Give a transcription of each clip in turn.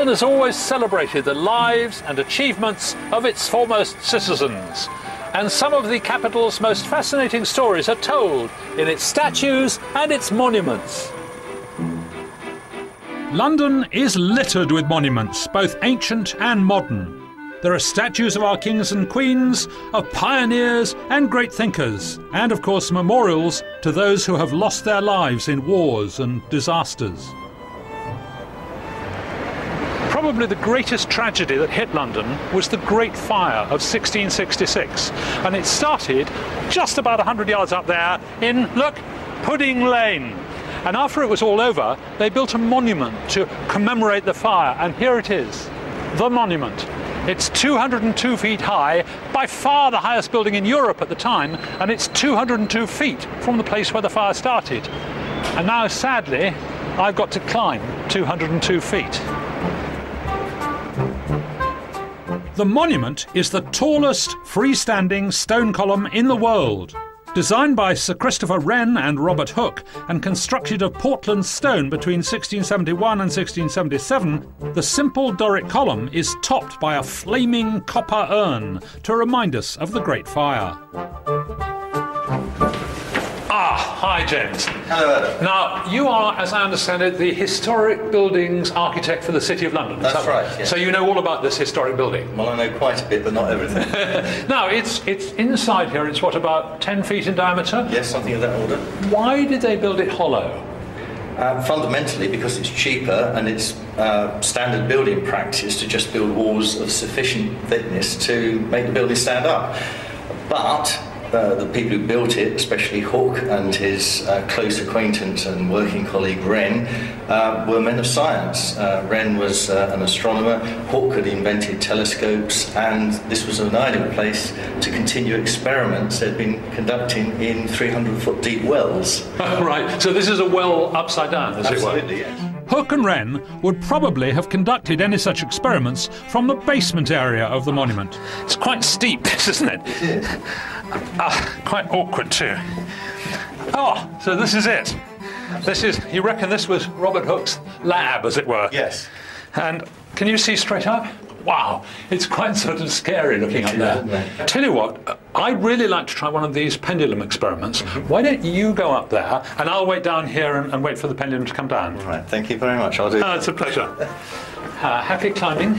London has always celebrated the lives and achievements of its foremost citizens. And some of the capital's most fascinating stories are told in its statues and its monuments. London is littered with monuments, both ancient and modern. There are statues of our kings and queens, of pioneers and great thinkers, and of course memorials to those who have lost their lives in wars and disasters. Probably the greatest tragedy that hit London was the Great Fire of 1666, and it started just about 100 yards up there in, look, Pudding Lane. And after it was all over, they built a monument to commemorate the fire, and here it is, the monument. It's 202 feet high, by far the highest building in Europe at the time, and it's 202 feet from the place where the fire started. And now, sadly, I've got to climb 202 feet. The monument is the tallest freestanding stone column in the world. Designed by Sir Christopher Wren and Robert Hooke and constructed of Portland stone between 1671 and 1677, the simple Doric column is topped by a flaming copper urn to remind us of the Great Fire. Hi, James. Hello, Adam. Now, you are, as I understand it, the historic buildings architect for the City of London. That's right, yes. So you know all about this historic building? Well, I know quite a bit, but not everything. Now, it's inside here, it's what, about 10 feet in diameter? Yes, something of that order. Why did they build it hollow? Fundamentally, because it's cheaper and it's standard building practice to just build walls of sufficient thickness to make the building stand up. But the people who built it, especially Hooke and his close acquaintance and working colleague Wren, were men of science. Wren was an astronomer, Hooke had invented telescopes, and this was an ideal place to continue experiments they'd been conducting in 300-foot deep wells. Right, so this is a well upside down, as it were. Absolutely, yes. Hooke and Wren would probably have conducted any such experiments from the basement area of the monument. It's quite steep, isn't it? It is. Quite awkward too. Oh, so this is it. This is, you reckon this was Robert Hooke's lab, as it were? Yes. And can you see straight up? Wow, it's quite sort of scary looking up there. Tell you what, I'd really like to try one of these pendulum experiments. Why don't you go up there and I'll wait down here and wait for the pendulum to come down? All right, thank you very much. I'll do that. It's a pleasure. Happy climbing.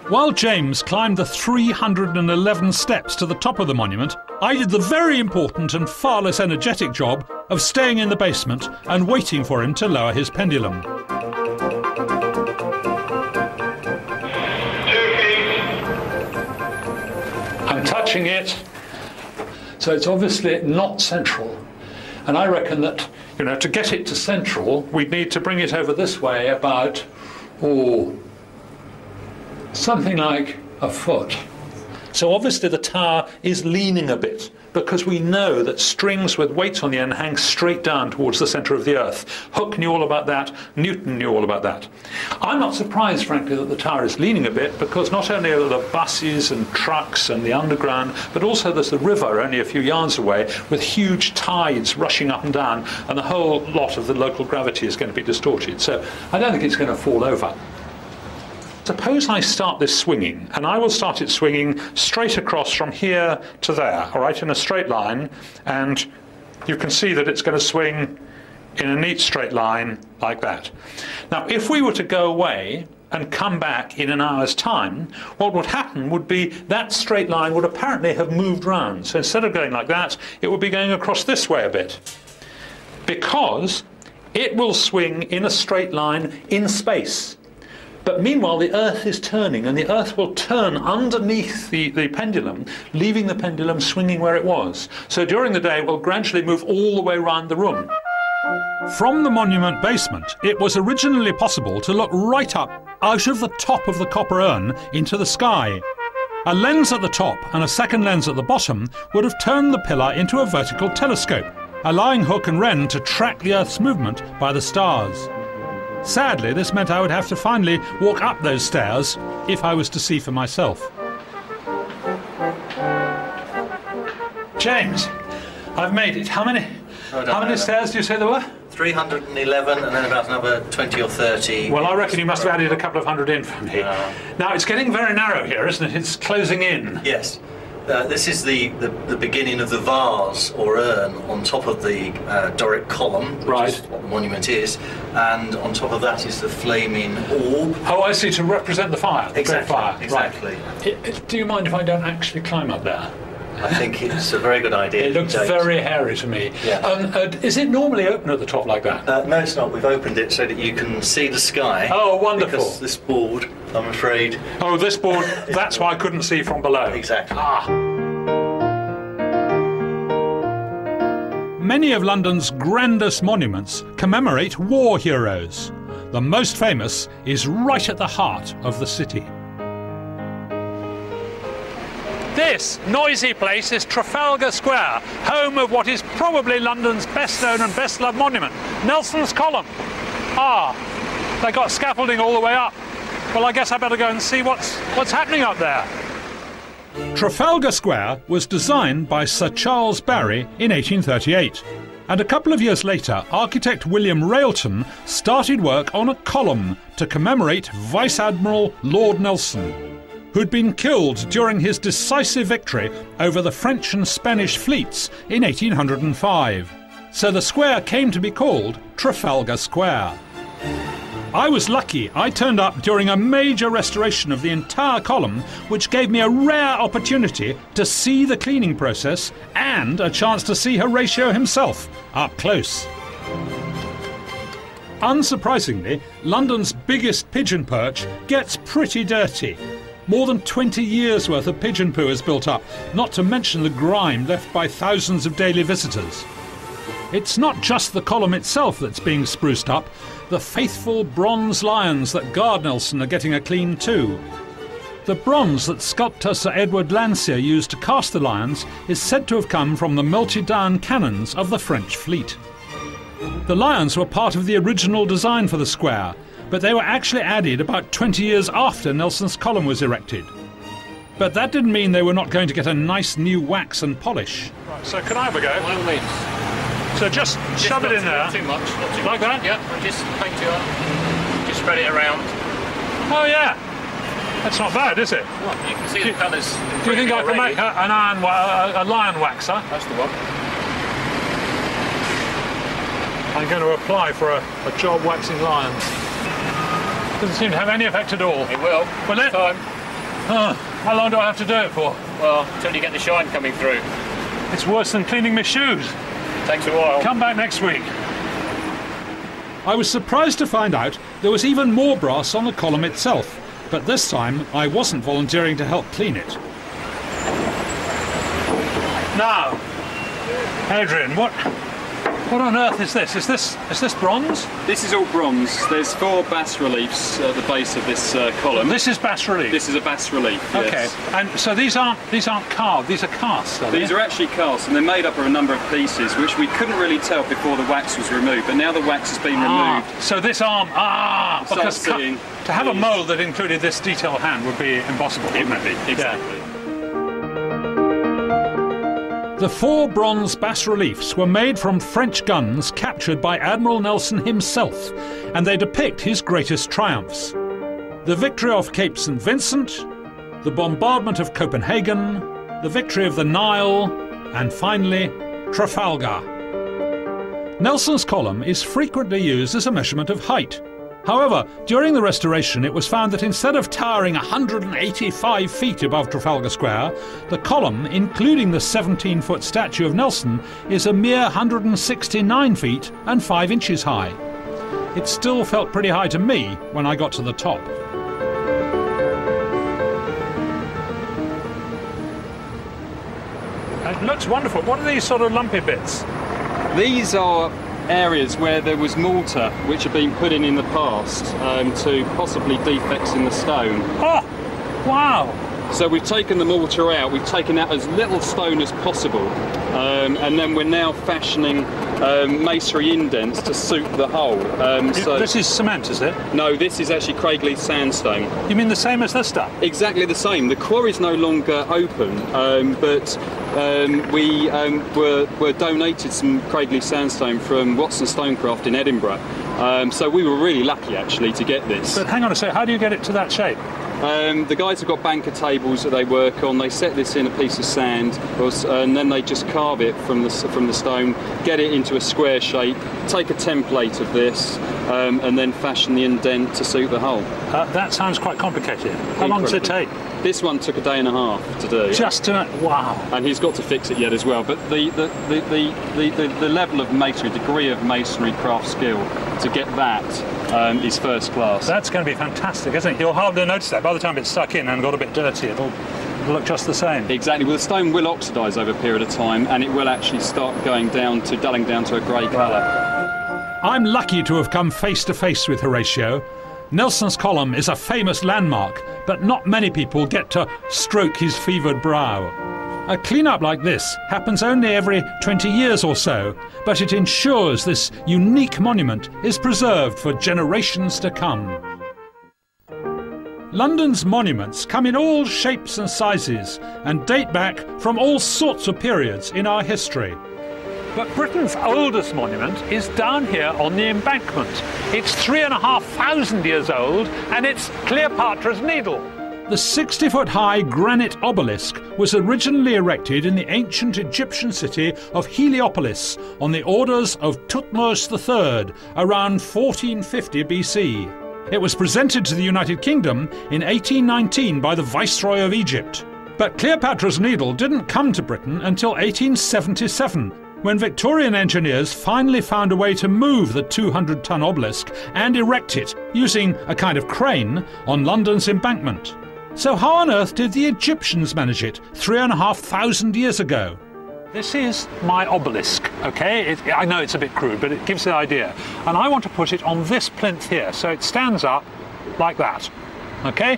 While James climbed the 311 steps to the top of the monument, I did the very important and far less energetic job of staying in the basement and waiting for him to lower his pendulum. 2 feet. I'm touching it, so it's obviously not central. And I reckon that, you know, to get it to central, we'd need to bring it over this way about, something like a foot. So obviously the tower is leaning a bit, because we know that strings with weights on the end hang straight down towards the centre of the earth. Hooke knew all about that, Newton knew all about that. I'm not surprised, frankly, that the tower is leaning a bit, because not only are there buses and trucks and the underground, but also there's the river only a few yards away with huge tides rushing up and down, and the whole lot of the local gravity is going to be distorted. So I don't think it's going to fall over. Suppose I start this swinging, and I will start it swinging straight across from here to there, all right, in a straight line, and you can see that it's going to swing in a neat straight line like that. Now, if we were to go away and come back in an hour's time, what would happen would be that straight line would apparently have moved round. So instead of going like that, it would be going across this way a bit, because it will swing in a straight line in space. But meanwhile, the Earth is turning, and the Earth will turn underneath the pendulum, leaving the pendulum swinging where it was. So during the day, it will gradually move all the way around the room. From the monument basement, it was originally possible to look right up out of the top of the copper urn into the sky. A lens at the top and a second lens at the bottom would have turned the pillar into a vertical telescope, allowing Hooke and Wren to track the Earth's movement by the stars. Sadly, this meant I would have to finally walk up those stairs if I was to see for myself. James, I've made it. How many stairs do you say there were? 311 and then about another 20 or 30. Well, I reckon you must have added a couple of hundred in for me. Now, it's getting very narrow here, isn't it? It's closing in. Yes. This is the beginning of the vase or urn on top of the Doric column, which is what the monument is, and on top of that is the flaming orb. Oh, I see, to represent the fire. Exactly. Fire. Exactly. Right. Do you mind if I don't actually climb up there? I think it's a very good idea. It looks very hairy to me. Yeah. Is it normally open at the top like that? No, it's not. We've opened it so that you can see the sky. Oh, wonderful. Because this board, I'm afraid... Oh, this board, that's why I couldn't see from below. Exactly. Many of London's grandest monuments commemorate war heroes. The most famous is right at the heart of the city. This noisy place is Trafalgar Square, home of what is probably London's best known and best loved monument, Nelson's Column. They got scaffolding all the way up. Well, I guess I better go and see what's happening up there. Trafalgar Square was designed by Sir Charles Barry in 1838, and a couple of years later architect William Railton started work on a column to commemorate Vice Admiral Lord Nelson, who'd been killed during his decisive victory over the French and Spanish fleets in 1805. So the square came to be called Trafalgar Square. I was lucky. I turned up during a major restoration of the entire column, which gave me a rare opportunity to see the cleaning process and a chance to see Horatio himself up close. Unsurprisingly, London's biggest pigeon perch gets pretty dirty. More than 20 years' worth of pigeon poo is built up, not to mention the grime left by thousands of daily visitors. It's not just the column itself that's being spruced up. The faithful bronze lions that guard Nelson are getting a clean too. The bronze that sculptor Sir Edward Landseer used to cast the lions is said to have come from the melted down cannons of the French fleet. The lions were part of the original design for the square, but they were actually added about 20 years after Nelson's Column was erected. But that didn't mean they were not going to get a nice new wax and polish. Right, so can I have a go? By all means. So just shove it in there. Not too much. Not too Like much. that? Yeah, and just paint it up. Just spread it around. Oh yeah, that's not bad, is it? Well, you can see the colours. Do you think I can make a lion waxer? That's the one. I'm going to apply for a job waxing lions. Doesn't seem to have any effect at all. It will. Will it? Time. How long do I have to do it for? Well, until you get the shine coming through. It's worse than cleaning my shoes. Takes a while. Come back next week. I was surprised to find out there was even more brass on the column itself, but this time I wasn't volunteering to help clean it. Now, Adrian, what on earth is this? Is this bronze? This is all bronze. There's 4 bas reliefs at the base of this column. This is bas relief. This is a bas relief. Okay, yes. and so these aren't carved. These are cast. Are These are actually cast, and they're made up of a number of pieces, which we couldn't really tell before the wax was removed. But now the wax has been removed. So this arm, because seeing to have a these. mould that included this detailed hand would be impossible. It would be, exactly. Yeah. The 4 bronze bas reliefs were made from French guns captured by Admiral Nelson himself, and they depict his greatest triumphs. The victory off Cape St. Vincent, the bombardment of Copenhagen, the victory of the Nile, and finally, Trafalgar. Nelson's Column is frequently used as a measurement of height. However, during the restoration it was found that instead of towering 185 feet above Trafalgar Square, the column, including the 17-foot statue of Nelson, is a mere 169 feet and 5 inches high. It still felt pretty high to me when I got to the top. It looks wonderful. What are these sort of lumpy bits? These are areas where there was mortar which had been put in the past to possibly defects in the stone. Oh, wow. So we've taken the mortar out, we've taken out as little stone as possible, and then we're now fashioning masonry indents to suit the hole. So this is cement, is it? No, this is actually Craigleith sandstone. You mean the same as this stuff? Exactly the same. The quarry's no longer open, but we were donated some Craigleith sandstone from Watson Stonecraft in Edinburgh. So we were really lucky actually to get this. But hang on a sec, how do you get it to that shape? The guys have got banker tables that they work on. They set this in a piece of sand, and then they just carve it from the stone, get it into a square shape, take a template of this, and then fashion the indent to suit the hole. That sounds quite complicated. How long does it take? This one took a day and a half to do. Just to wow! And he's got to fix it yet as well. But the level of masonry, degree of masonry craft skill to get that is first class. That's going to be fantastic, isn't it? You'll hardly notice that. By the time it's stuck in and got a bit dirty, it'll look just the same. Exactly. Well, the stone will oxidise over a period of time, and it will actually start dulling down to a grey colour. I'm lucky to have come face to face with Horatio. Nelson's Column is a famous landmark, but not many people get to stroke his fevered brow. A clean-up like this happens only every 20 years or so, but it ensures this unique monument is preserved for generations to come. London's monuments come in all shapes and sizes and date back from all sorts of periods in our history. But Britain's oldest monument is down here on the embankment. It's 3,500 years old, and it's Cleopatra's Needle. The 60-foot-high granite obelisk was originally erected in the ancient Egyptian city of Heliopolis on the orders of Thutmose III around 1450 BC. It was presented to the United Kingdom in 1819 by the Viceroy of Egypt. But Cleopatra's Needle didn't come to Britain until 1877, when Victorian engineers finally found a way to move the 200-ton obelisk and erect it using a kind of crane on London's embankment. So how on earth did the Egyptians manage it 3,500 years ago? This is my obelisk, okay? I know it's a bit crude, but it gives the idea. And I want to put it on this plinth here, so it stands up like that, okay?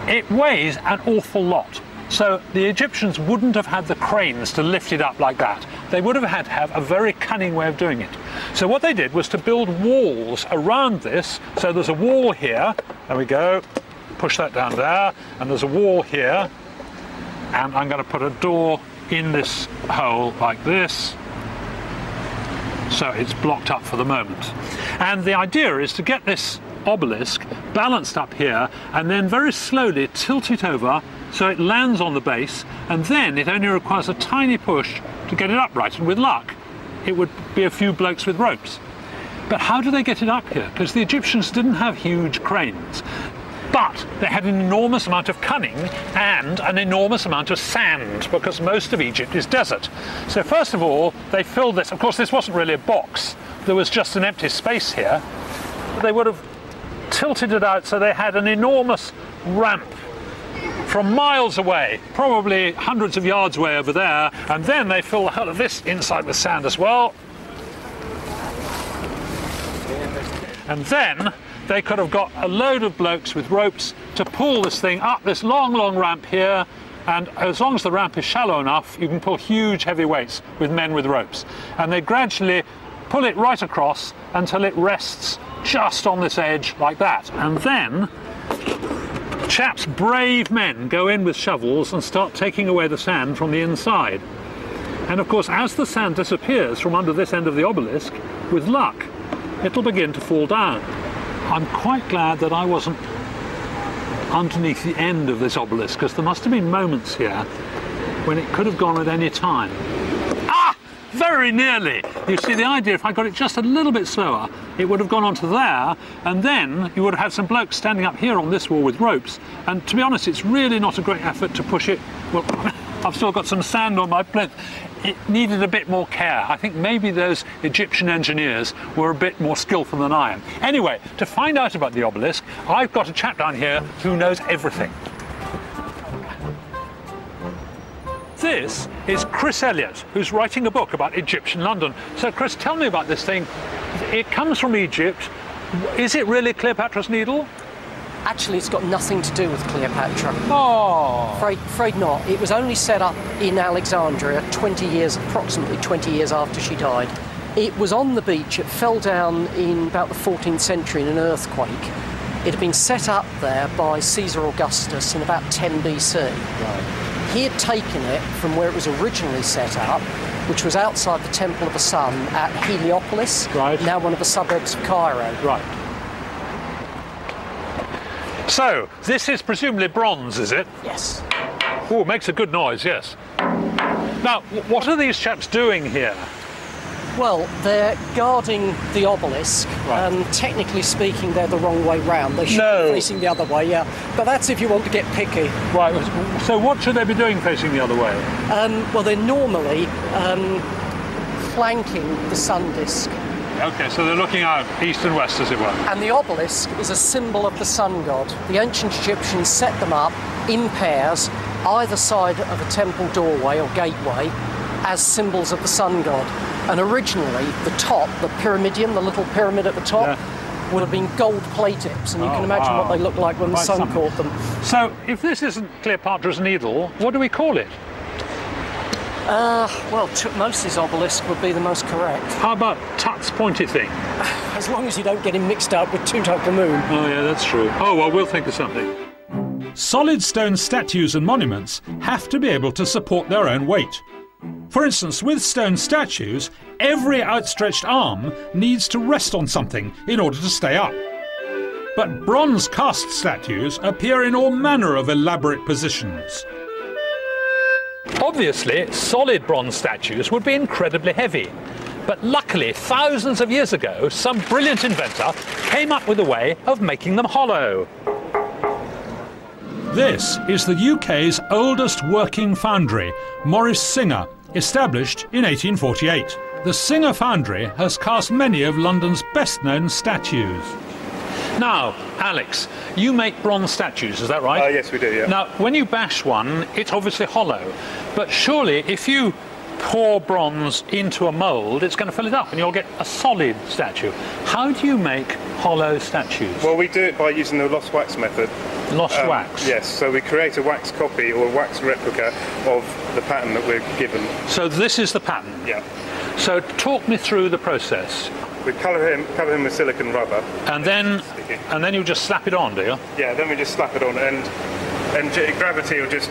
It weighs an awful lot. So the Egyptians wouldn't have had the cranes to lift it up like that. They would have had to have a very cunning way of doing it. So what they did was to build walls around this. So there's a wall here, there we go, push that down there, and there's a wall here, and I'm going to put a door in this hole like this, so it's blocked up for the moment. And the idea is to get this obelisk balanced up here and then very slowly tilt it over so it lands on the base, and then it only requires a tiny push to get it upright, and with luck it would be a few blokes with ropes. But how do they get it up here? Because the Egyptians didn't have huge cranes, but they had an enormous amount of cunning and an enormous amount of sand, because most of Egypt is desert. So first of all they filled this. Of course this wasn't really a box, there was just an empty space here. They would have tilted it out so they had an enormous ramp from miles away, probably hundreds of yards away over there, and then they fill the whole of this inside with sand as well. And then they could have got a load of blokes with ropes to pull this thing up this long, long ramp here, and as long as the ramp is shallow enough, you can pull huge heavy weights with men with ropes. And they gradually pull it right across until it rests just on this edge like that. And then chaps, brave men, go in with shovels and start taking away the sand from the inside. And of course, as the sand disappears from under this end of the obelisk, with luck, it'll begin to fall down. I'm quite glad that I wasn't underneath the end of this obelisk, because there must have been moments here when it could have gone at any time. Ah! Very nearly. You see, the idea, if I got it just a little bit slower, it would have gone onto there, and then you would have had some blokes standing up here on this wall with ropes. And to be honest, it's really not a great effort to push it. Well, I've still got some sand on my plinth. It needed a bit more care. I think maybe those Egyptian engineers were a bit more skillful than I am. Anyway, to find out about the obelisk, I've got a chap down here who knows everything. This is Chris Elliott, who's writing a book about Egyptian London. So Chris, tell me about this thing. It comes from Egypt. Is it really Cleopatra's Needle? Actually, it's got nothing to do with Cleopatra. Oh. Afraid not. It was only set up in Alexandria approximately 20 years after she died. It was on the beach. It fell down in about the 14th century in an earthquake. It had been set up there by Caesar Augustus in about 10 BC. Right. He had taken it from where it was originally set up, which was outside the Temple of the Sun at Heliopolis, right. Now one of the suburbs of Cairo. Right. So, this is presumably bronze, is it? Yes. Oh, it makes a good noise, yes. Now, what are these chaps doing here? Well, they're guarding the obelisk. Right. Technically speaking, they're the wrong way round. They should be facing the other way, yeah. But that's if you want to get picky. Right, so what should they be doing facing the other way? Well, they're normally flanking the sun disk. Okay, so they're looking out east and west, as it were. And the obelisk is a symbol of the sun god. The ancient Egyptians set them up in pairs, either side of a temple doorway or gateway, as symbols of the sun god. And originally, the top, the pyramidion, the little pyramid at the top, would have been gold plate tips, and you can imagine what they look like when the sun caught them. So, if this isn't Cleopatra's Needle, what do we call it? Well, Tutmosis' obelisk would be the most correct. How about Tut's pointy thing? As long as you don't get him mixed up with Tutankhamun. Oh, yeah, that's true. Oh, well, we'll think of something. Solid stone statues and monuments have to be able to support their own weight. For instance, with stone statues, every outstretched arm needs to rest on something in order to stay up. But bronze cast statues appear in all manner of elaborate positions. Obviously, solid bronze statues would be incredibly heavy. But luckily, thousands of years ago, some brilliant inventor came up with a way of making them hollow. This is the UK's oldest working foundry, Morris Singer, established in 1848. The Singer Foundry has cast many of London's best-known statues. Now, Alex, you make bronze statues, is that right? Yes, we do, yeah. Now, when you bash one, it's obviously hollow. But surely, if you pour bronze into a mould, it's going to fill it up and you'll get a solid statue. How do you make hollow statues? Well, we do it by using the lost wax method. Lost wax? Yes, so we create a wax copy or a wax replica of the pattern that we're given. So this is the pattern? Yeah. So talk me through the process. We cover him with silicon rubber. And then you just slap it on, do you? Yeah, then we just slap it on, and gravity will just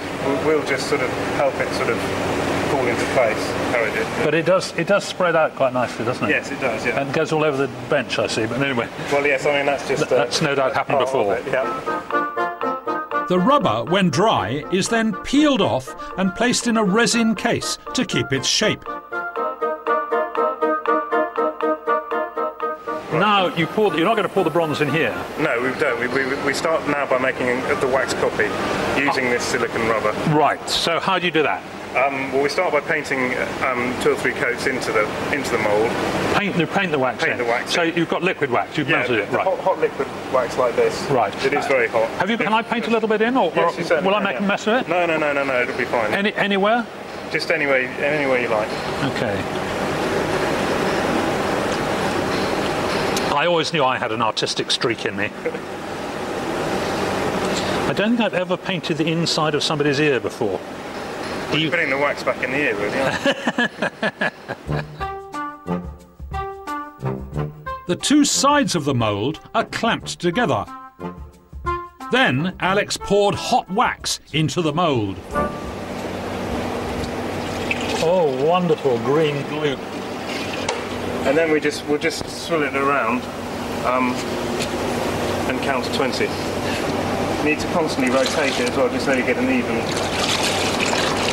sort of help it sort of fall into place. How it is. But it does spread out quite nicely, doesn't it? Yes, it does. Yeah. And it goes all over the bench, I see. But anyway. Well, yes. I mean that's just that's no doubt happened before. Yeah. The rubber, when dry, is then peeled off and placed in a resin case to keep its shape. Now you're not going to pour the bronze in here. No, we don't. We start now by making the wax copy using this silicon rubber. Right. So how do you do that? Well, we start by painting 2 or 3 coats into the mould. Paint the wax. Paint the wax. So you've got liquid wax. You've melted it. Right. Hot liquid wax like this. Right. It is very hot. Can I paint a little bit in, or yes, you certainly will I can, make a mess of it? No. It'll be fine. Anywhere? Just anywhere you like. Okay. I always knew I had an artistic streak in me. I don't think I've ever painted the inside of somebody's ear before. You're putting the wax back in the ear, really, aren't you? The two sides of the mould are clamped together. Then Alex poured hot wax into the mould. Oh, wonderful green glue. And then we'll just swirl it around and count to 20. You need to constantly rotate it as well, just so you get an even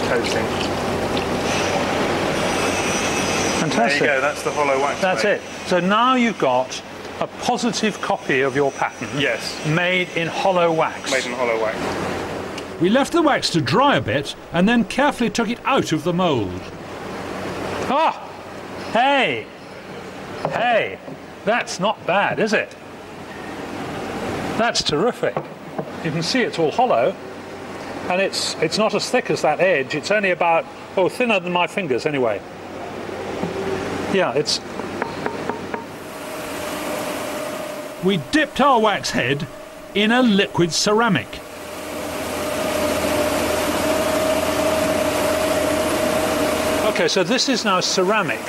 coating. Fantastic. There you go, that's the hollow wax. That's it. So now you've got a positive copy of your pattern. Yes. Made in hollow wax. Made in hollow wax. We left the wax to dry a bit and then carefully took it out of the mould. Ah! Hey! Hey! That's not bad, is it? That's terrific. You can see it's all hollow, and it's not as thick as that edge. It's only about, thinner than my fingers anyway. Yeah, it's... We dipped our wax head in a liquid ceramic. Okay, so this is now ceramic.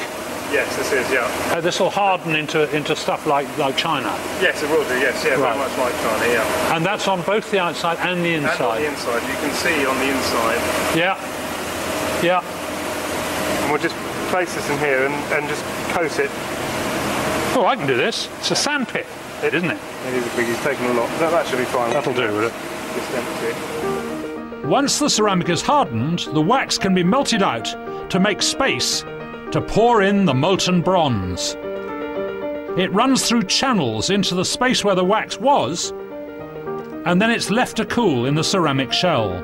Yes, this is, yeah. This will harden into stuff like china. Yes, it will do, yes, yeah, Right. very much like China, yeah. And that's on both the outside and the inside. And on the inside, you can see on the inside. Yeah. Yeah. And we'll just place this in here and just coat it. Oh, I can do this. It's a sandpit, isn't it? It is a big, he's taken a lot. That should be fine. That'll do, will it? Just empty it. Once the ceramic is hardened, the wax can be melted out to make space to pour in the molten bronze. It runs through channels into the space where the wax was, and then it's left to cool in the ceramic shell.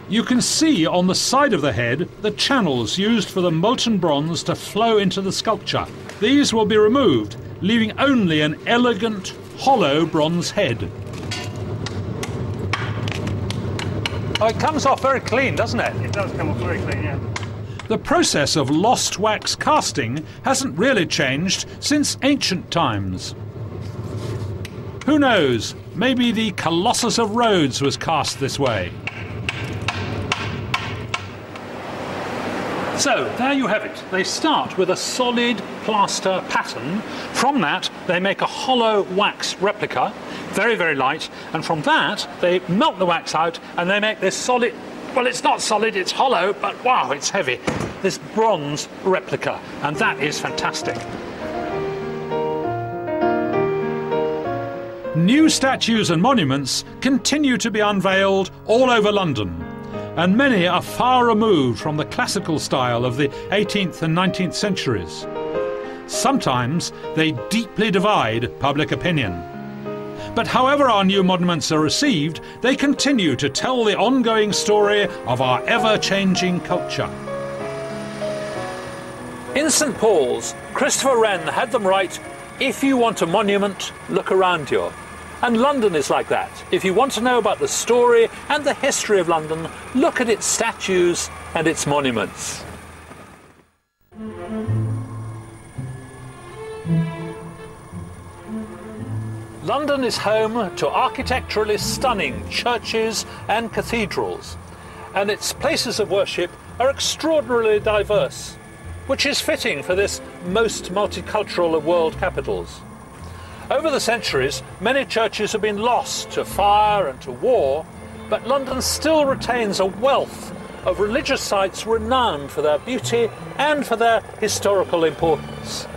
You can see on the side of the head the channels used for the molten bronze to flow into the sculpture. These will be removed, leaving only an elegant, hollow bronze head. Oh, it comes off very clean, doesn't it? It does come off very clean, yeah. The process of lost wax casting hasn't really changed since ancient times. Who knows, maybe the Colossus of Rhodes was cast this way. So, there you have it. They start with a solid plaster pattern. From that, they make a hollow wax replica, very, very light, and from that, they melt the wax out and they make this solid, well, it's not solid, it's hollow, but wow, it's heavy, this bronze replica, and that is fantastic. New statues and monuments continue to be unveiled all over London, and many are far removed from the classical style of the 18th and 19th centuries. Sometimes they deeply divide public opinion. But however our new monuments are received, they continue to tell the ongoing story of our ever-changing culture. In St Paul's, Christopher Wren had them write, "If you want a monument, look around you." And London is like that. If you want to know about the story and the history of London, look at its statues and its monuments. London is home to architecturally stunning churches and cathedrals, and its places of worship are extraordinarily diverse, which is fitting for this most multicultural of world capitals. Over the centuries, many churches have been lost to fire and to war, but London still retains a wealth of religious sites renowned for their beauty and for their historical importance.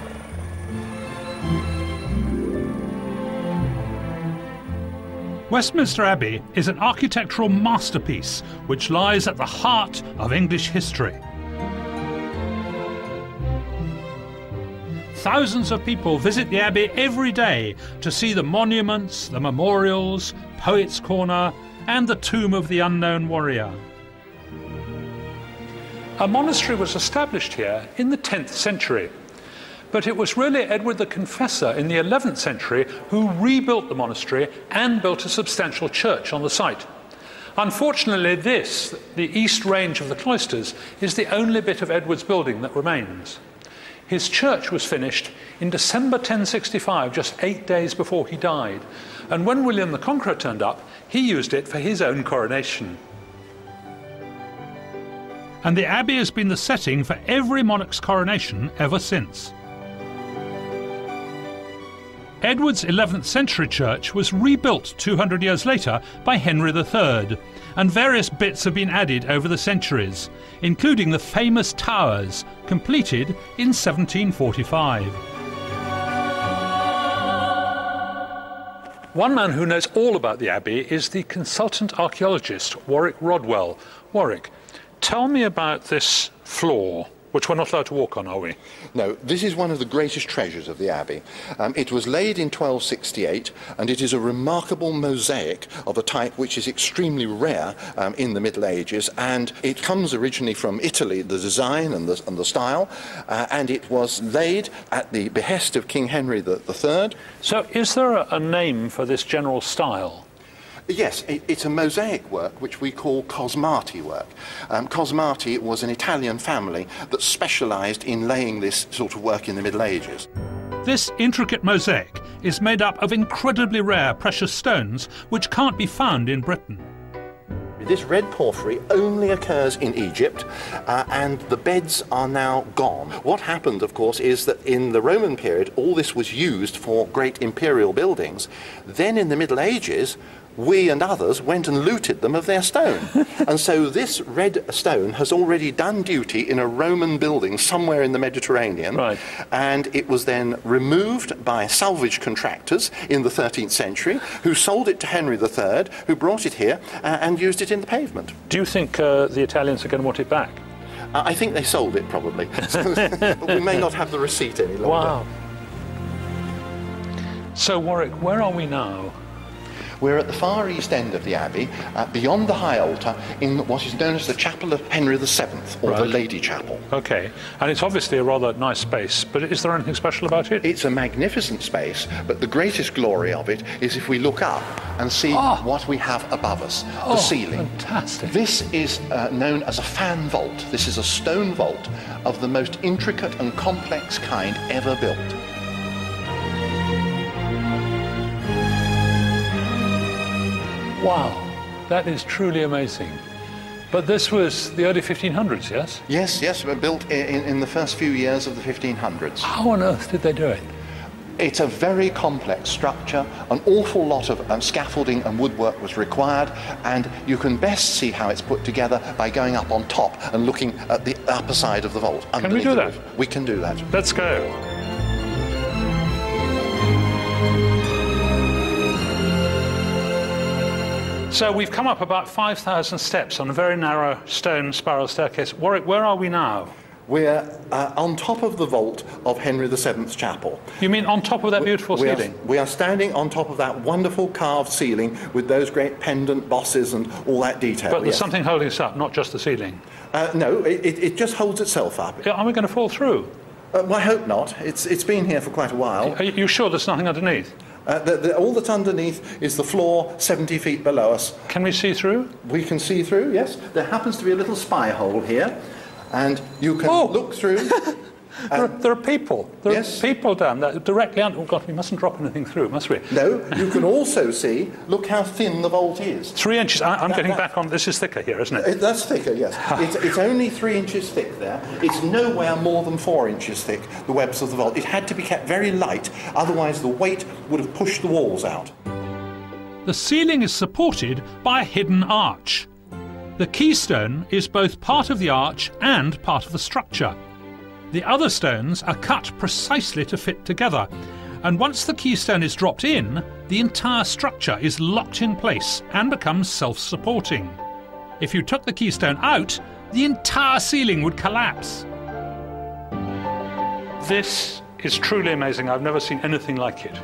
Westminster Abbey is an architectural masterpiece which lies at the heart of English history. Thousands of people visit the Abbey every day to see the monuments, the memorials, Poets' Corner, and the tomb of the unknown warrior. A monastery was established here in the 10th century, but it was really Edward the Confessor in the 11th century who rebuilt the monastery and built a substantial church on the site. Unfortunately, this, the east range of the cloisters, is the only bit of Edward's building that remains. His church was finished in December 1065, just 8 days before he died, and when William the Conqueror turned up, he used it for his own coronation. And the Abbey has been the setting for every monarch's coronation ever since. Edward's 11th century church was rebuilt 200 years later by Henry III, and various bits have been added over the centuries, including the famous towers, completed in 1745. One man who knows all about the Abbey is the consultant archaeologist, Warwick Rodwell. Warwick, tell me about this floor, which we're not allowed to walk on, are we? No, this is one of the greatest treasures of the Abbey. It was laid in 1268, and it is a remarkable mosaic of a type which is extremely rare in the Middle Ages, and it comes originally from Italy, the design and the style, and it was laid at the behest of King Henry III. So is there a name for this general style? Yes, it's a mosaic work which we call Cosmati work. Cosmati was an Italian family that specialised in laying this sort of work in the Middle Ages. This intricate mosaic is made up of incredibly rare precious stones which can't be found in Britain. This red porphyry only occurs in Egypt, and the beds are now gone. What happened, of course, is that in the Roman period, all this was used for great imperial buildings. Then in the Middle Ages, we and others went and looted them of their stone. And so this red stone has already done duty in a Roman building somewhere in the Mediterranean. Right. And it was then removed by salvage contractors in the 13th century, who sold it to Henry III, who brought it here and used it in the pavement. Do you think the Italians are going to want it back? I think they sold it, probably. But we may not have the receipt any longer. Wow. So, Warwick, where are we now? We're at the far east end of the Abbey, beyond the high altar, in what is known as the Chapel of Henry VII, or the Lady Chapel. OK. And it's obviously a rather nice space, but is there anything special about it? It's a magnificent space, but the greatest glory of it is if we look up and see what we have above us, the ceiling. Fantastic. This is known as a fan vault. This is a stone vault of the most intricate and complex kind ever built. Wow, that is truly amazing. But this was the early 1500s, yes? Yes, built in the first few years of the 1500s. How on earth did they do it? It's a very complex structure. An awful lot of scaffolding and woodwork was required, and you can best see how it's put together by going up on top and looking at the upper side of the vault. Can we do that? We can do that. Let's go. So we've come up about 5,000 steps on a very narrow stone spiral staircase. Warwick, where are we now? We're on top of the vault of Henry VII's chapel. You mean on top of that beautiful ceiling? We are standing on top of that wonderful carved ceiling with those great pendant bosses and all that detail. But there's something holding us up, not just the ceiling. No, it just holds itself up. Are we going to fall through? Well, I hope not. It's been here for quite a while. Are you sure there's nothing underneath? All that's underneath is the floor 70 feet below us. Can we see through? We can see through, yes. There happens to be a little spy hole here, and you can look through. There are people. There are people down there directly under. Oh, God, we mustn't drop anything through, must we? No, you can also see, look how thin the vault is. 3 inches. I'm getting back on. This is thicker here, isn't it? That's thicker, yes. It's only 3 inches thick there. It's nowhere more than 4 inches thick, the webs of the vault. It had to be kept very light, otherwise the weight would have pushed the walls out. The ceiling is supported by a hidden arch. The keystone is both part of the arch and part of the structure. The other stones are cut precisely to fit together, and once the keystone is dropped in, the entire structure is locked in place and becomes self-supporting. If you took the keystone out, the entire ceiling would collapse. This is truly amazing. I've never seen anything like it.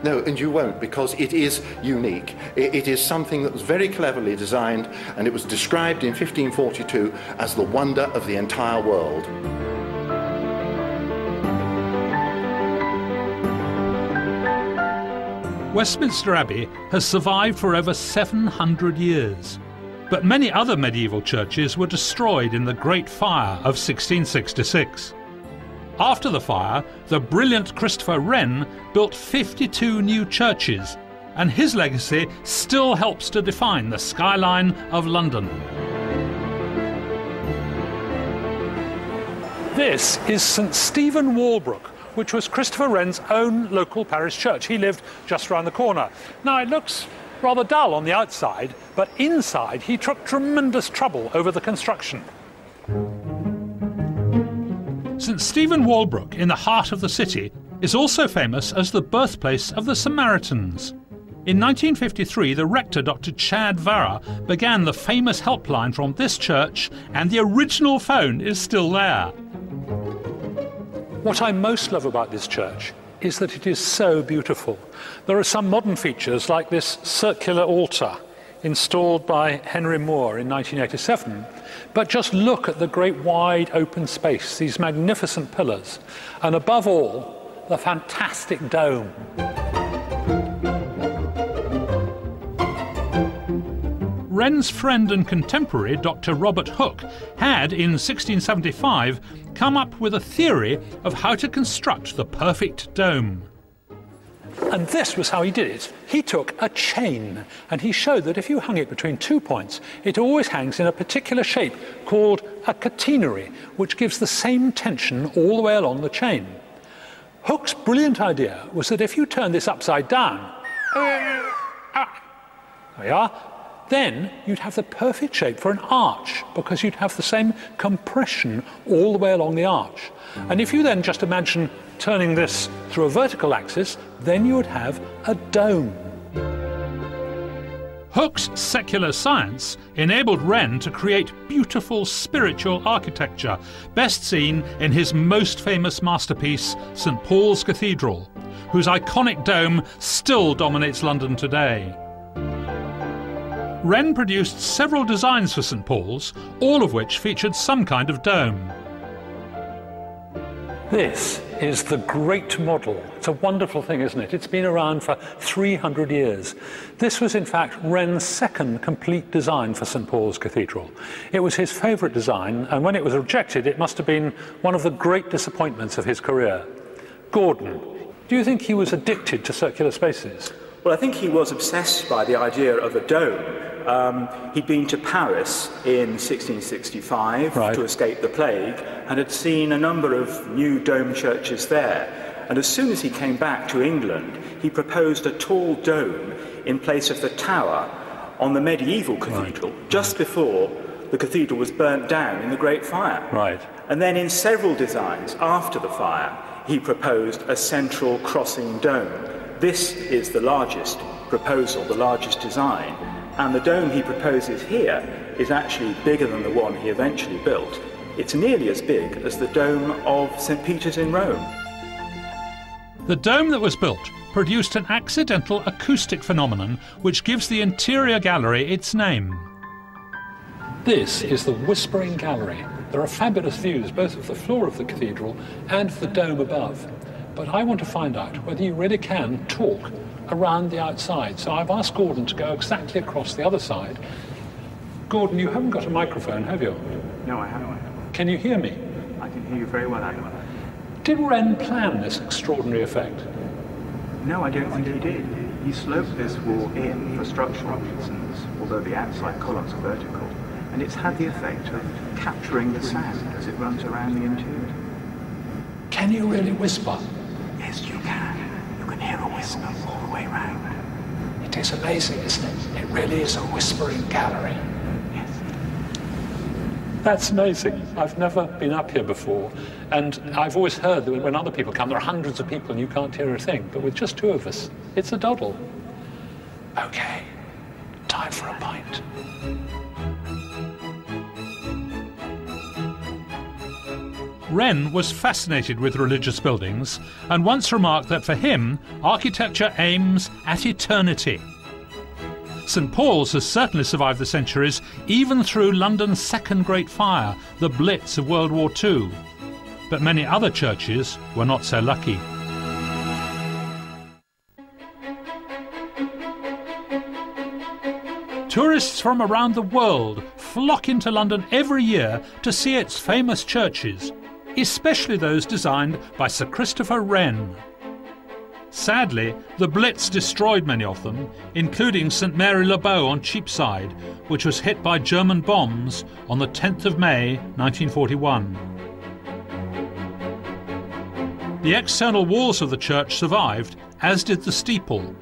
No, and you won't, because it is unique. It is something that was very cleverly designed, and it was described in 1542 as the wonder of the entire world. Westminster Abbey has survived for over 700 years, but many other medieval churches were destroyed in the Great Fire of 1666. After the fire, the brilliant Christopher Wren built 52 new churches, and his legacy still helps to define the skyline of London. This is St Stephen Walbrook, which was Christopher Wren's own local parish church. He lived just round the corner. Now, it looks rather dull on the outside, but inside he took tremendous trouble over the construction. St Stephen Walbrook, in the heart of the city, is also famous as the birthplace of the Samaritans. In 1953, the rector, Dr. Chad Varra, began the famous helpline from this church, and the original phone is still there. What I most love about this church is that it is so beautiful. There are some modern features like this circular altar installed by Henry Moore in 1987, but just look at the great wide open space, these magnificent pillars, and above all, the fantastic dome. Wren's friend and contemporary, Dr. Robert Hooke, had in 1675 come up with a theory of how to construct the perfect dome. And this was how he did it. He took a chain and he showed that if you hung it between 2 points, it always hangs in a particular shape called a catenary, which gives the same tension all the way along the chain. Hooke's brilliant idea was that if you turn this upside down, there we are, then you'd have the perfect shape for an arch, because you'd have the same compression all the way along the arch. And if you then just imagine turning this through a vertical axis, then you would have a dome. Hooke's secular science enabled Wren to create beautiful spiritual architecture, best seen in his most famous masterpiece, St. Paul's Cathedral, whose iconic dome still dominates London today. Wren produced several designs for St. Paul's, all of which featured some kind of dome. This is the great model. It's a wonderful thing, isn't it? It's been around for 300 years. This was, in fact, Wren's second complete design for St. Paul's Cathedral. It was his favourite design, and when it was rejected, it must have been one of the great disappointments of his career. Gordon, do you think he was addicted to circular spaces? Well, I think he was obsessed by the idea of a dome. He'd been to Paris in 1665 to escape the plague and had seen a number of new dome churches there. And as soon as he came back to England, he proposed a tall dome in place of the tower on the medieval cathedral, just before the cathedral was burnt down in the Great Fire. And then in several designs after the fire, he proposed a central crossing dome. This is the largest proposal, the largest design. And the dome he proposes here is actually bigger than the one he eventually built. It's nearly as big as the dome of St. Peter's in Rome. The dome that was built produced an accidental acoustic phenomenon which gives the interior gallery its name. This is the Whispering Gallery. There are fabulous views both of the floor of the cathedral and of the dome above. But I want to find out whether you really can talk around the outside. So I've asked Gordon to go exactly across the other side. Gordon, you haven't got a microphone, have you? No, I haven't. Can you hear me? I can hear you very well, Adam. Did Wren plan this extraordinary effect? No, I don't think he did. He sloped this wall in for structural reasons, although the outside columns are vertical, and it's had the effect of capturing the sound as it runs around the interior. Can you really whisper? Yes, you can. You can hear a whisper all the way round. It is amazing, isn't it? It really is a whispering gallery. Yes. That's amazing. I've never been up here before, and I've always heard that when other people come, there are hundreds of people and you can't hear a thing, but with just two of us, it's a doddle. Okay, time for a pint. Wren was fascinated with religious buildings and once remarked that for him, architecture aims at eternity. St. Paul's has certainly survived the centuries, even through London's second Great Fire, the Blitz of World War II. But many other churches were not so lucky. Tourists from around the world flock into London every year to see its famous churches, especially those designed by Sir Christopher Wren. Sadly, the Blitz destroyed many of them, including St Mary Le Bow on Cheapside, which was hit by German bombs on the 10th of May 1941. The external walls of the church survived, as did the steeple.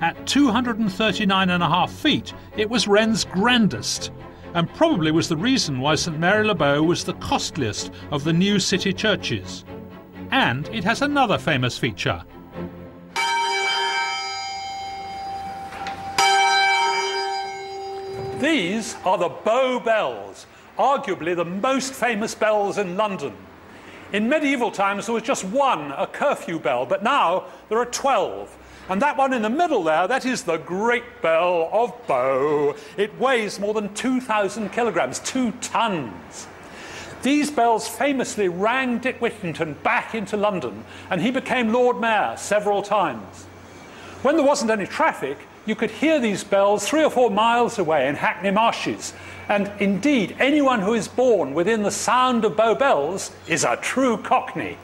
At 239.5 feet, it was Wren's grandest, and probably was the reason why St Mary Le Bow was the costliest of the new city churches. And it has another famous feature. These are the Bow Bells, arguably the most famous bells in London. In medieval times there was just one, a curfew bell, but now there are 12. And that one in the middle there, that is the Great Bell of Bow. It weighs more than 2,000 kilograms, 2 tons. These bells famously rang Dick Whittington back into London, and he became Lord Mayor several times. When there wasn't any traffic, you could hear these bells 3 or 4 miles away in Hackney Marshes. And indeed, anyone who is born within the sound of Bow Bells is a true Cockney.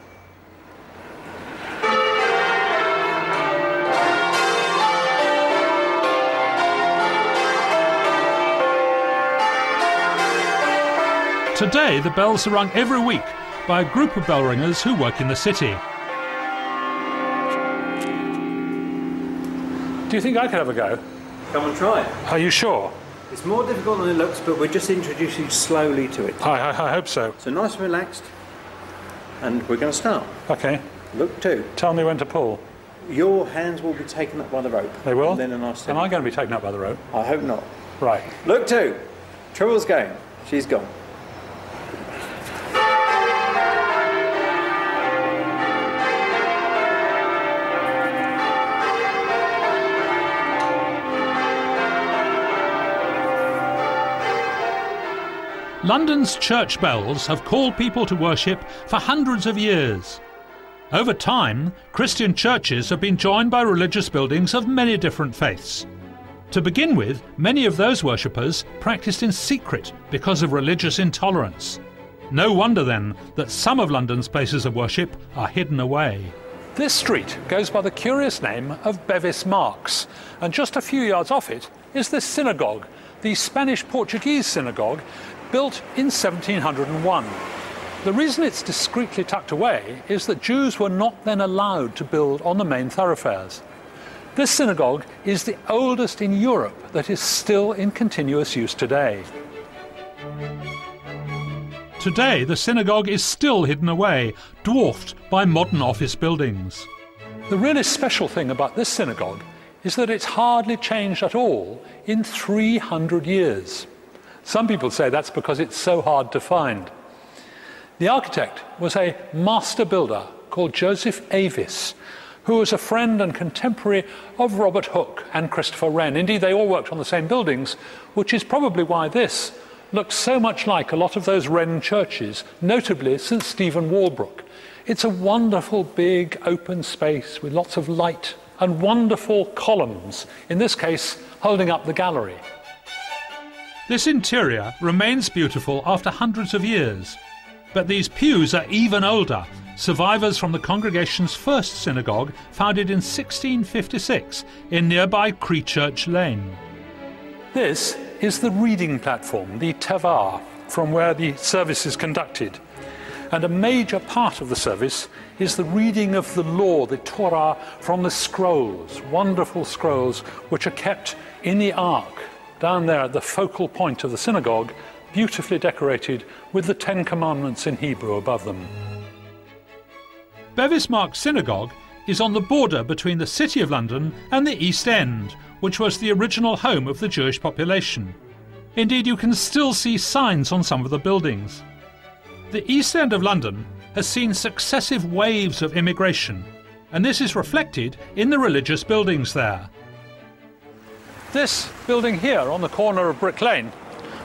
Today, the bells are rung every week by a group of bell ringers who work in the city. Do you think I could have a go? Come and try it. Are you sure? It's more difficult than it looks, but we're just introducing you slowly to it. I hope so. So nice and relaxed, and we're going to start. OK. Look 2. Tell me when to pull. Your hands will be taken up by the rope. They will? And then a nice Am I going to be taken up by the rope? I hope not. Right. Look 2. Trouble's going. She's gone. London's church bells have called people to worship for hundreds of years. Over time, Christian churches have been joined by religious buildings of many different faiths. To begin with, many of those worshippers practiced in secret because of religious intolerance. No wonder then that some of London's places of worship are hidden away. This street goes by the curious name of Bevis Marks, and just a few yards off it is this synagogue, the Spanish-Portuguese synagogue, built in 1701. The reason it's discreetly tucked away is that Jews were not then allowed to build on the main thoroughfares. This synagogue is the oldest in Europe that is still in continuous use today. Today, the synagogue is still hidden away, dwarfed by modern office buildings. The really special thing about this synagogue is that it's hardly changed at all in 300 years. Some people say that's because it's so hard to find. The architect was a master builder called Joseph Avis, who was a friend and contemporary of Robert Hooke and Christopher Wren. Indeed, they all worked on the same buildings, which is probably why this looks so much like a lot of those Wren churches, notably St. Stephen Walbrook. It's a wonderful big open space with lots of light and wonderful columns, in this case holding up the gallery. This interior remains beautiful after hundreds of years, but these pews are even older, survivors from the congregation's first synagogue, founded in 1656 in nearby Creechurch Lane. This is the reading platform, the tevar, from where the service is conducted. And a major part of the service is the reading of the law, the Torah, from the scrolls, wonderful scrolls which are kept in the Ark, down there at the focal point of the synagogue, beautifully decorated with the 10 Commandments in Hebrew above them. Bevis Marks Synagogue is on the border between the City of London and the East End, which was the original home of the Jewish population. Indeed, you can still see signs on some of the buildings. The East End of London has seen successive waves of immigration, and this is reflected in the religious buildings there. This building here on the corner of Brick Lane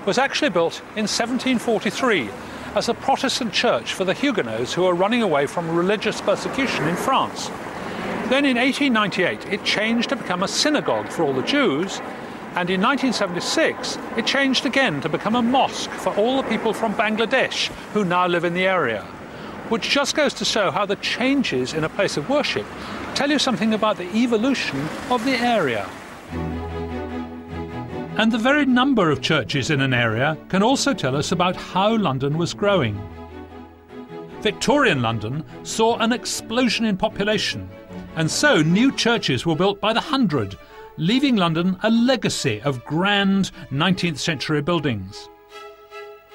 was actually built in 1743 as a Protestant church for the Huguenots who were running away from religious persecution in France. Then in 1898 it changed to become a synagogue for all the Jews, and in 1976 it changed again to become a mosque for all the people from Bangladesh who now live in the area, which just goes to show how the changes in a place of worship tell you something about the evolution of the area. And the very number of churches in an area can also tell us about how London was growing. Victorian London saw an explosion in population, and so new churches were built by the hundred, leaving London a legacy of grand 19th century buildings.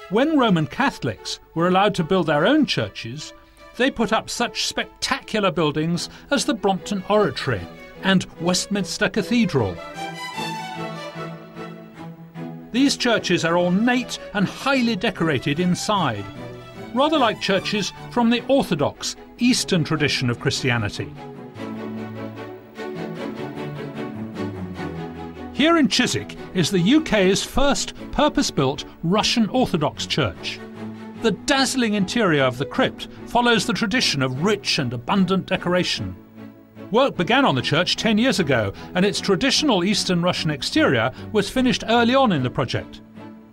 When Roman Catholics were allowed to build their own churches, they put up such spectacular buildings as the Brompton Oratory and Westminster Cathedral. These churches are ornate and highly decorated inside, rather like churches from the Orthodox Eastern tradition of Christianity. Here in Chiswick is the UK's first purpose-built Russian Orthodox church. The dazzling interior of the crypt follows the tradition of rich and abundant decoration. Work began on the church 10 years ago, and its traditional Eastern Russian exterior was finished early on in the project.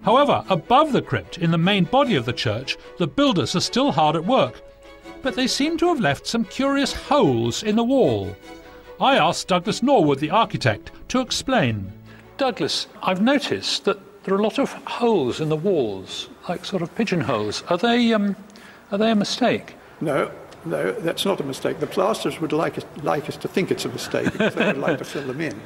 However, above the crypt, in the main body of the church, the builders are still hard at work. But they seem to have left some curious holes in the wall. I asked Douglas Norwood, the architect, to explain. Douglas, I've noticed that there are a lot of holes in the walls, like sort of pigeonholes. Are they a mistake? No, that's not a mistake. The plasterers would like us to think it's a mistake because they would like to fill them in.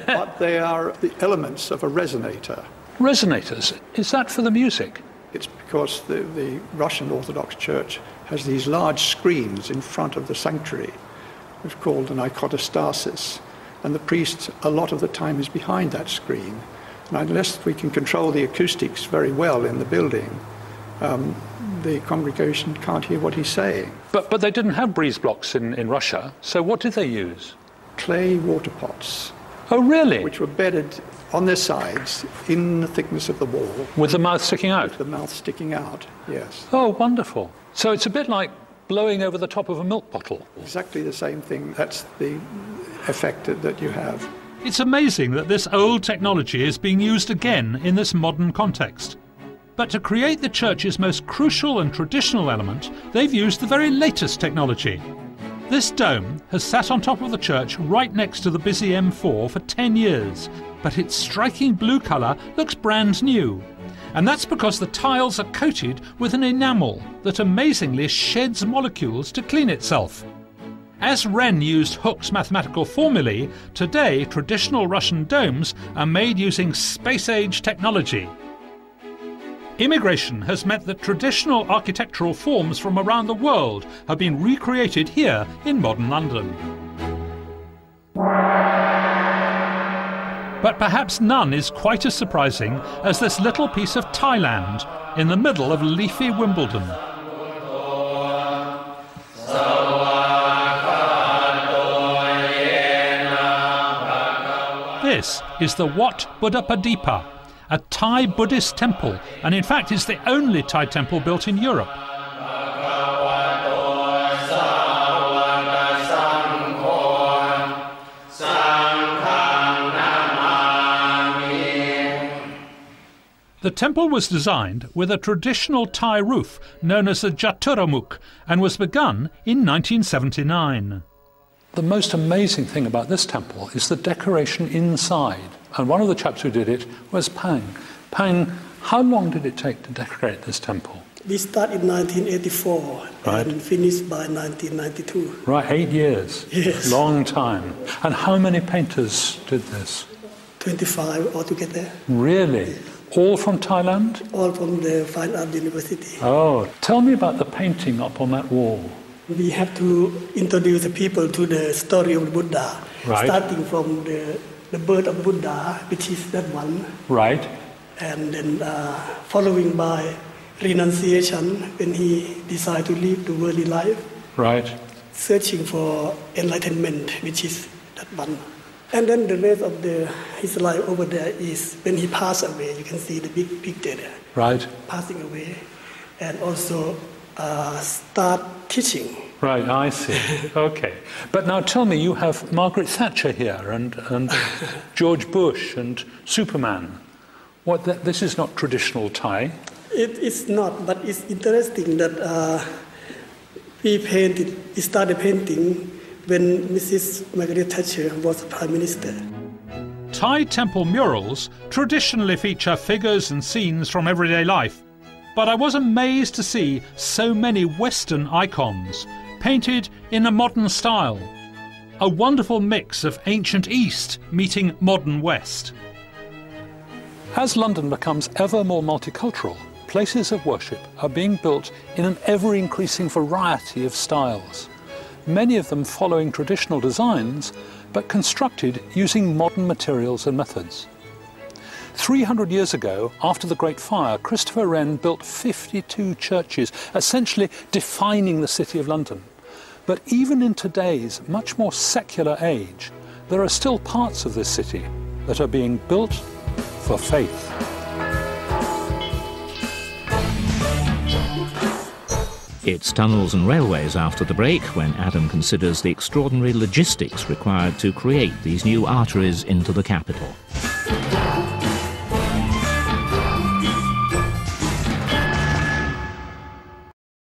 But they are the elements of a resonator. Resonators? Is that for the music? It's because the Russian Orthodox Church has these large screens in front of the sanctuary, which is called an iconostasis. And the priest, a lot of the time, is behind that screen. And unless we can control the acoustics very well in the building, the congregation can't hear what he's saying. But they didn't have breeze blocks in Russia, so what did they use? Clay water pots. Oh, really? Which were bedded on their sides in the thickness of the wall. With the mouth sticking out? With the mouth sticking out, yes. Oh, wonderful. So it's a bit like blowing over the top of a milk bottle. Exactly the same thing. That's the effect that you have. It's amazing that this old technology is being used again in this modern context. But to create the church's most crucial and traditional element, they've used the very latest technology. This dome has sat on top of the church right next to the busy M4 for 10 years, but its striking blue colour looks brand new. And that's because the tiles are coated with an enamel that amazingly sheds molecules to clean itself. As Wren used Hooke's mathematical formulae, today traditional Russian domes are made using space-age technology. Immigration has meant that traditional architectural forms from around the world have been recreated here in modern London. But perhaps none is quite as surprising as this little piece of Thailand in the middle of leafy Wimbledon. This is the Wat Buddhapadipa, a Thai Buddhist temple, and in fact is the only Thai temple built in Europe. The temple was designed with a traditional Thai roof known as a Jaturamukh and was begun in 1979. The most amazing thing about this temple is the decoration inside. And one of the chaps who did it was Pang. Pang, how long did it take to decorate this temple? We started in 1984 and finished by 1992. Right, 8 years. Yes. Long time. And how many painters did this? 25 altogether. Really? All from Thailand? All from the Fine Art University. Oh, tell me about the painting up on that wall. We have to introduce the people to the story of Buddha, starting from the birth of Buddha, which is that one. Right. And then following by renunciation, when he decided to live the worldly life. Right. Searching for enlightenment, which is that one. And then the rest of his life over there is when he passed away. You can see the big picture there. Right. Passing away. And also start teaching. Right, I see. Okay. But now tell me, you have Margaret Thatcher here and George Bush and Superman. This is not traditional Thai. It's not, but it's interesting that we started painting when Mrs. Margaret Thatcher was Prime Minister. Thai temple murals traditionally feature figures and scenes from everyday life. But I was amazed to see so many Western icons painted in a modern style. A wonderful mix of ancient East meeting modern West. As London becomes ever more multicultural, places of worship are being built in an ever-increasing variety of styles. Many of them following traditional designs, but constructed using modern materials and methods. 300 years ago, after the Great Fire, Christopher Wren built 52 churches, essentially defining the City of London. But even in today's much more secular age, there are still parts of this city that are being built for faith. It's tunnels and railways after the break, when Adam considers the extraordinary logistics required to create these new arteries into the capital.